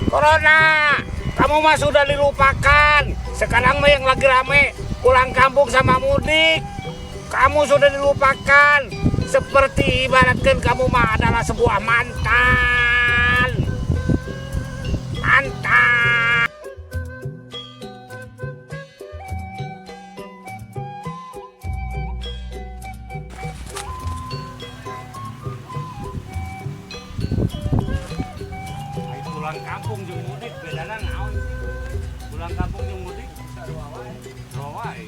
Corona, kamu mah sudah dilupakan. Sekarang mah yang lagi rame pulang kampung sama mudik. Kamu sudah dilupakan. Seperti ibaratkan kamu mah adalah sebuah mantan. Mantan. Pulang kampung jeung mudik bedana naon sih? Pulang kampung jeung mudik sarua wae. Sarua wae.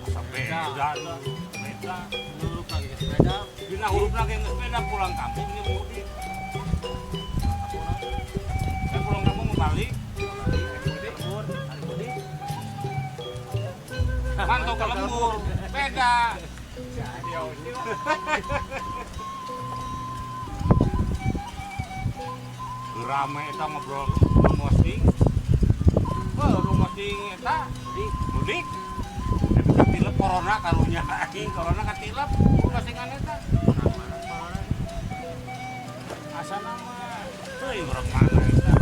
Asa beda lah. Beda. Huruf lagi ke sepeda. Dina huruf lagi ke sepeda pulang kampung jeung mudik. Saya pulang kampung mau balik. Mantau ke lembur. Beda. Rame eta ngobrol rumosting. Rumosting eta mudik. Tapi katilep corona karunya anjing, corona katilep rumostingan eta. Corona. Asana mah teuing urang mana eta.